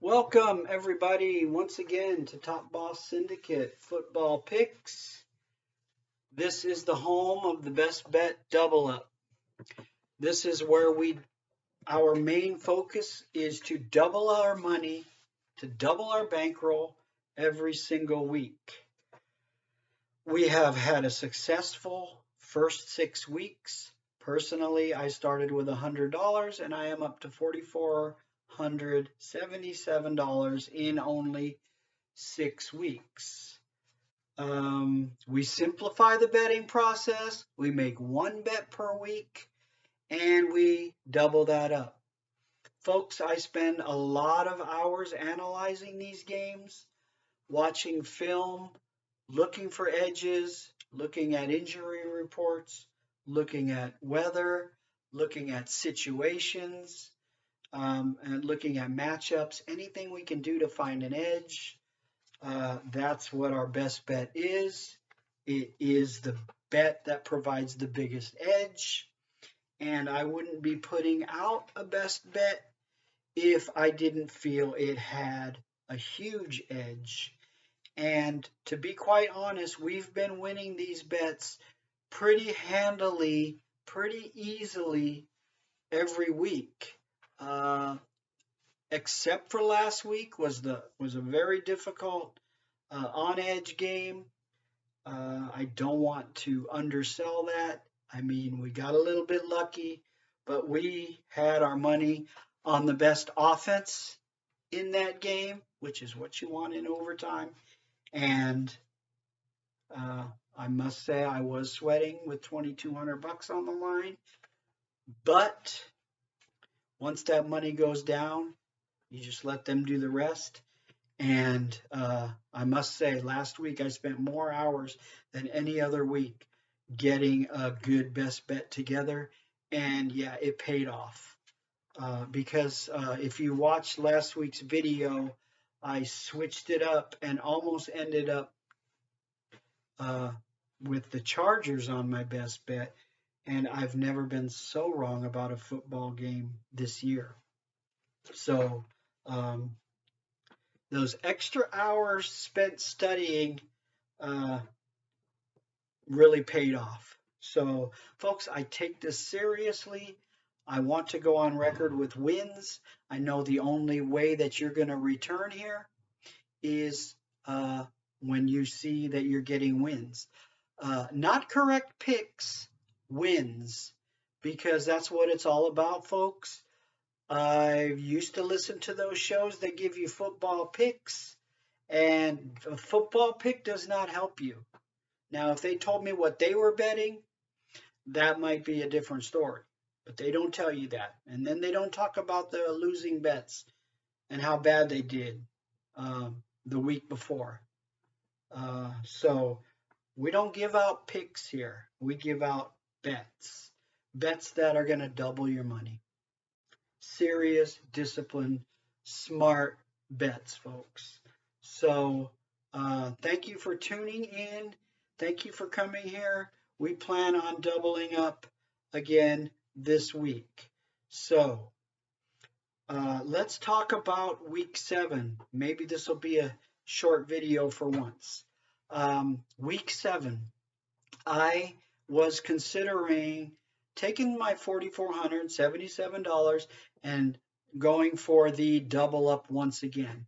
Welcome, everybody, once again to Top Boss Syndicate Football Picks. This is the home of the best bet double up. This is where our main focus is to double our money, to double our bankroll every single week. We have had a successful first 6 weeks. Personally, I started with $100 and I am up to $477 in only 6 weeks. We simplify the betting process. We make one bet per week and we double that up. Folks, I spend a lot of hours analyzing these games, watching film, looking for edges, looking at injury reports, looking at weather, looking at situations, and looking at matchups, anything we can do to find an edge. That's what our best bet is. It is the bet that provides the biggest edge. And I wouldn't be putting out a best bet if I didn't feel it had a huge edge. And to be quite honest, we've been winning these bets pretty handily, pretty easily every week. Except for last week was a very difficult on edge game. I don't want to undersell that. I mean, we got a little bit lucky, but we had our money on the best offense in that game, which is what you want in overtime. And I must say I was sweating with $2,200 on the line. But once that money goes down, you just let them do the rest. And I must say, last week I spent more hours than any other week getting a good best bet together. And yeah, it paid off. Because if you watched last week's video, I switched it up and almost ended up with the Chargers on my best bet. And I've never been so wrong about a football game this year. So those extra hours spent studying really paid off. So, folks, I take this seriously. I want to go on record with wins. I know the only way that you're going to return here is when you see that you're getting wins. Not correct picks, wins, because that's what it's all about, folks. I used to listen to those shows that give you football picks, and a football pick does not help you. Now, if they told me what they were betting, that might be a different story, but they don't tell you that. And then they don't talk about the losing bets and how bad they did the week before. So we don't give out picks here. We give out bets, bets that are going to double your money. Serious, disciplined, smart bets, folks. So thank you for tuning in. Thank you for coming here. We plan on doubling up again this week. So let's talk about week 7. Maybe this will be a short video for once. Week 7, I was considering taking my $4,477 and going for the double up once again.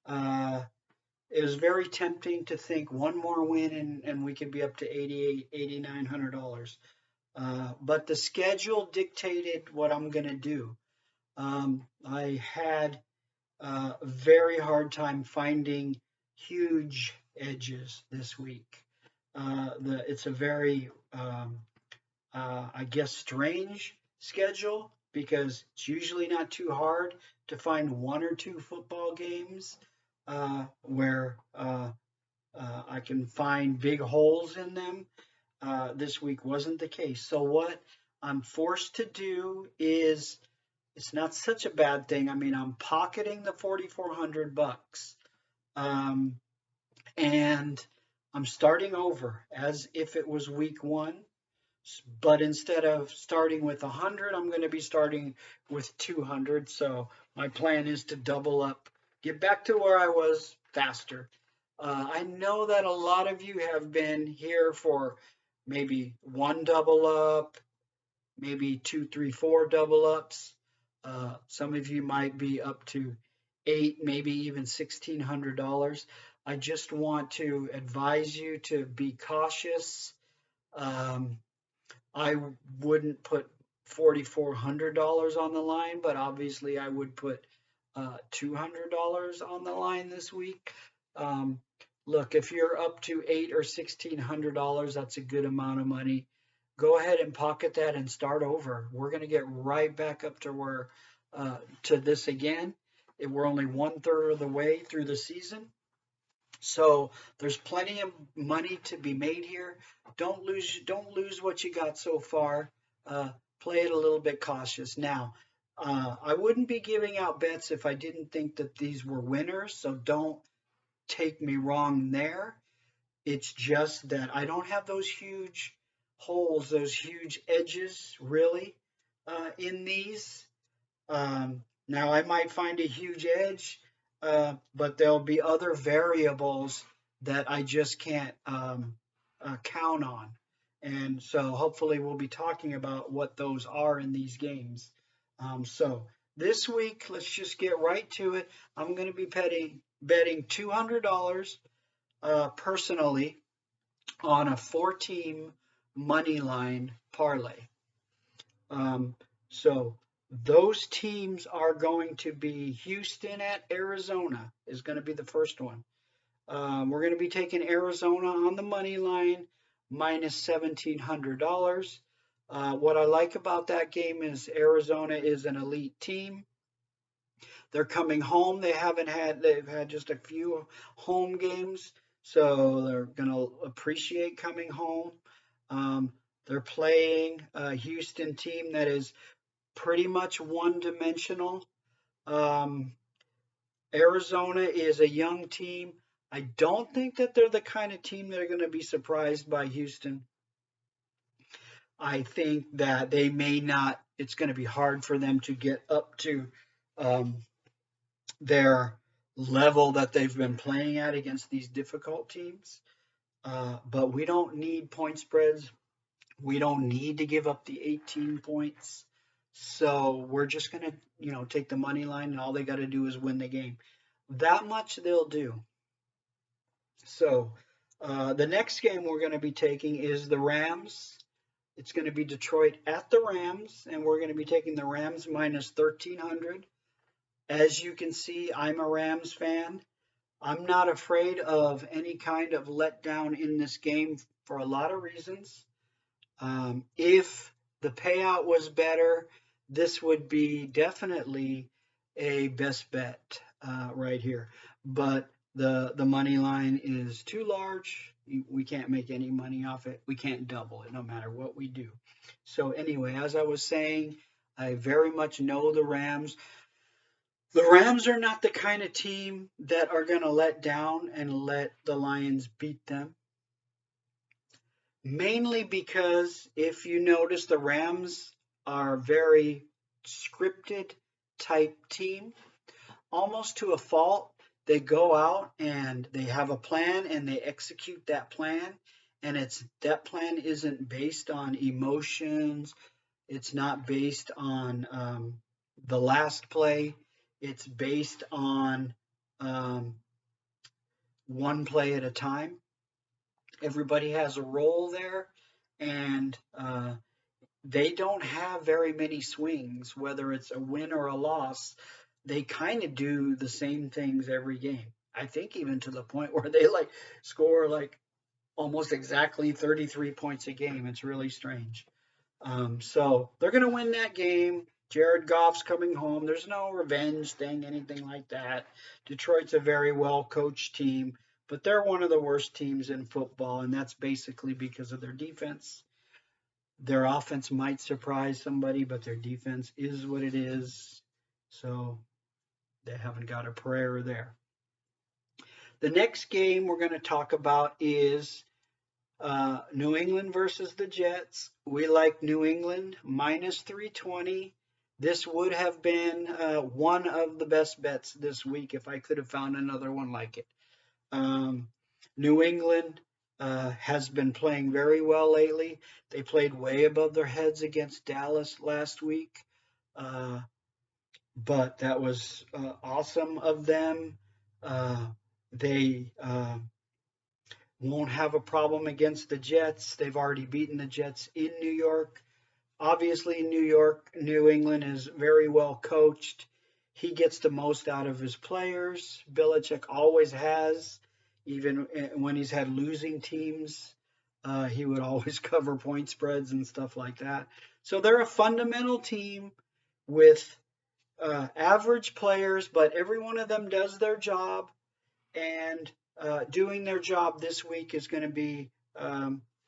It was very tempting to think one more win and we could be up to $8,900. But the schedule dictated what I'm going to do. I had a very hard time finding huge edges this week. It's a very, I guess, strange schedule because it's usually not too hard to find one or two football games where I can find big holes in them. This week wasn't the case. So what I'm forced to do is, it's not such a bad thing. I mean, I'm pocketing the $4,400, and I'm starting over as if it was week 1. But instead of starting with 100, I'm going to be starting with 200. So my plan is to double up get back to where I was faster. I know that a lot of you have been here for maybe one double up, maybe two, three, four double ups. Some of you might be up to eight, maybe even $1,600. I just want to advise you to be cautious. Um, I wouldn't put $4,400 on the line, but obviously I would put $200 on the line this week. Um, Look, if you're up to $8,000 or $1,600, that's a good amount of money. Go ahead and pocket that and start over. We're going to get right back up to where to this again. We're only 1/3 of the way through the season. So there's plenty of money to be made here. Don't lose what you got so far. Play it a little bit cautious. Now, I wouldn't be giving out bets if I didn't think that these were winners. So don't take me wrong there. It's just that I don't have those huge holes, those huge edges really in these. Now I might find a huge edge, but there'll be other variables that I just can't count on. And so hopefully we'll be talking about what those are in these games. So this week, let's just get right to it. I'm going to be betting $200 personally on a 4-team money line parlay. So those teams are going to be Houston at Arizona is going to be the first one. We're going to be taking Arizona on the money line minus $1,700. What I like about that game is Arizona is an elite team. They're coming home. They've had just a few home games, so they're going to appreciate coming home. They're playing a Houston team that is pretty much one-dimensional. Arizona is a young team. I don't think that they're the kind of team that are going to be surprised by Houston. I think that they may not, it's going to be hard for them to get up to their level that they've been playing at against these difficult teams. But we don't need point spreads. We don't need to give up the 18 points. So we're just going to, take the money line, and all they got to do is win the game. That much they'll do. So the next game we're going to be taking is the Rams. It's going to be Detroit at the Rams, and we're going to be taking the Rams minus 1,300. As you can see, I'm a Rams fan. I'm not afraid of any kind of letdown in this game for a lot of reasons. If the payout was better, this would be definitely a best bet right here. But the money line is too large. We can't make any money off it. We can't double it no matter what we do. So anyway, as I was saying, I very much know the Rams. The Rams are not the kind of team that are going to let down and let the Lions beat them. Mainly because if you notice, the Rams are a very scripted type team, almost to a fault. They go out and they have a plan and they execute that plan, and that plan isn't based on emotions. It's not based on the last play. It's based on one play at a time. Everybody has a role there, and they don't have very many swings, whether it's a win or a loss. They kind of do the same things every game. I think even to the point where they score almost exactly 33 points a game. It's really strange. So they're going to win that game. Jared Goff's coming home. There's no revenge thing, anything like that. Detroit's a very well-coached team, but they're one of the worst teams in football, and that's basically because of their defense. Their offense might surprise somebody, but their defense is what it is. So they haven't got a prayer there. The next game we're going to talk about is New England versus the Jets. We like New England minus 320. This would have been one of the best bets this week if I could have found another one like it. Um, New England has been playing very well lately. They played way above their heads against Dallas last week, uh, but that was awesome of them. They won't have a problem against the Jets. They've already beaten the Jets in New York. Obviously, New England is very well coached. He gets the most out of his players. Belichick always has, even when he's had losing teams. He would always cover point spreads and stuff like that. So they're a fundamental team with average players, but every one of them does their job. And doing their job this week is going to be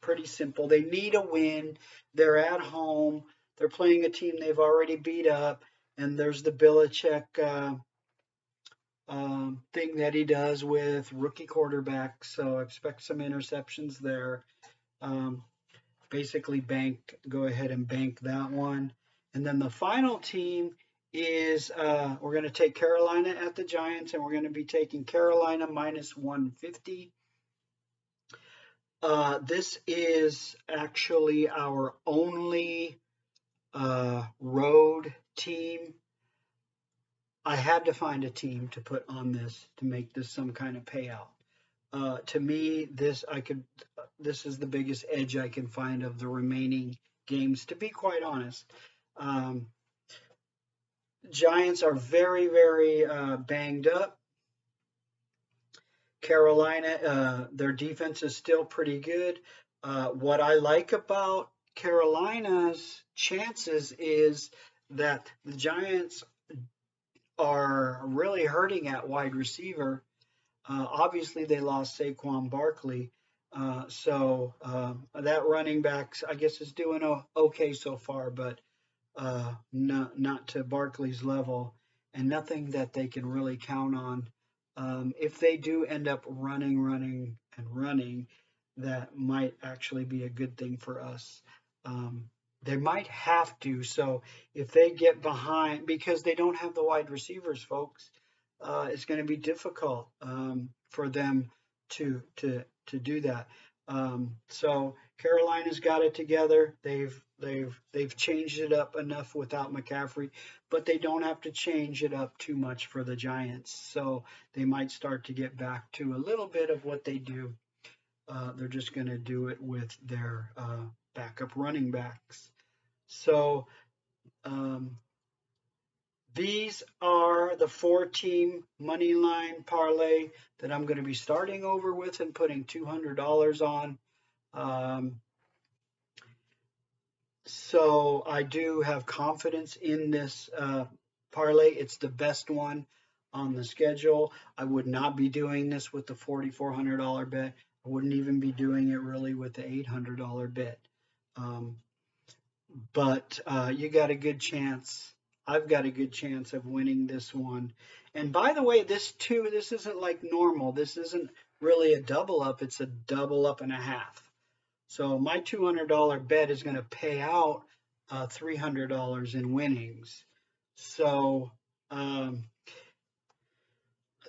pretty simple. They need a win. They're at home. They're playing a team they've already beat up. And there's the Belichick thing that he does with rookie quarterbacks. So expect some interceptions there. Um, Basically, go ahead and bank that one. And then the final team is we're going to take Carolina at the Giants, and we're going to be taking Carolina minus 150. This is actually our only road team. I had to find a team to put on this to make this some kind of payout. To me, this is the biggest edge I can find of the remaining games. To be quite honest, um, Giants are very, very banged up. Carolina, their defense is still pretty good. What I like about Carolina's chances is that the Giants are really hurting at wide receiver. Obviously, they lost Saquon Barkley. So that running back, I guess, is doing okay so far, but not to Barkley's level, and nothing that they can really count on. If they do end up running, that might actually be a good thing for us. They might have to. So if they get behind, because they don't have the wide receivers, folks, it's going to be difficult for them to do that. So Carolina's got it together. They've changed it up enough without McCaffrey, but they don't have to change it up too much for the Giants. So they might start to get back to a little bit of what they do. They're just going to do it with their backup running backs. So um, these are the 4-team money line parlay that I'm going to be starting over with and putting $200 on. So I do have confidence in this parlay. It's the best one on the schedule. I would not be doing this with the $4,400 bet. I wouldn't even be doing it really with the $800 bet. But you got a good chance. I've got a good chance of winning this one. And by the way, this isn't like normal. This isn't really a double up. It's a double up and a half. So my $200 bet is going to pay out $300 in winnings. So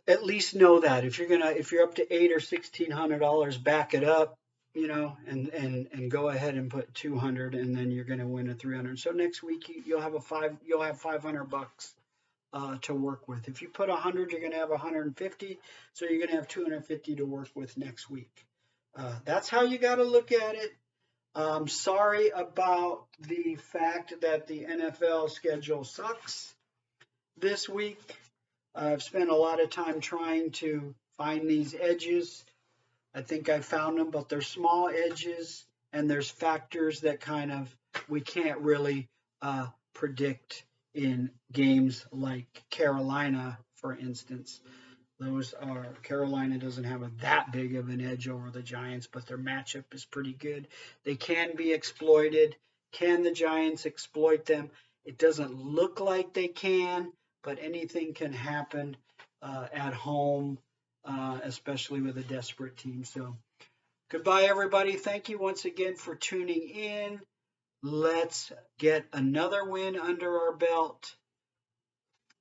at least know that if you're up to $800 or $1,600, back it up, and go ahead and put 200, and then you're going to win a 300. So next week you'll have $500 to work with. If you put 100, you're going to have 150. So you're going to have 250 to work with next week. That's how you got to look at it. Sorry about the fact that the NFL schedule sucks this week. I've spent a lot of time trying to find these edges. I think I found them, but they're small edges, and there's factors that kind of we can't really predict in games like Carolina, for instance. Carolina doesn't have that big of an edge over the Giants, but their matchup is pretty good. They can be exploited. Can the Giants exploit them? It doesn't look like they can, but anything can happen at home, especially with a desperate team. So goodbye, everybody. Thank you once again for tuning in. Let's get another win under our belt.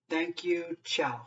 Thank you. Ciao.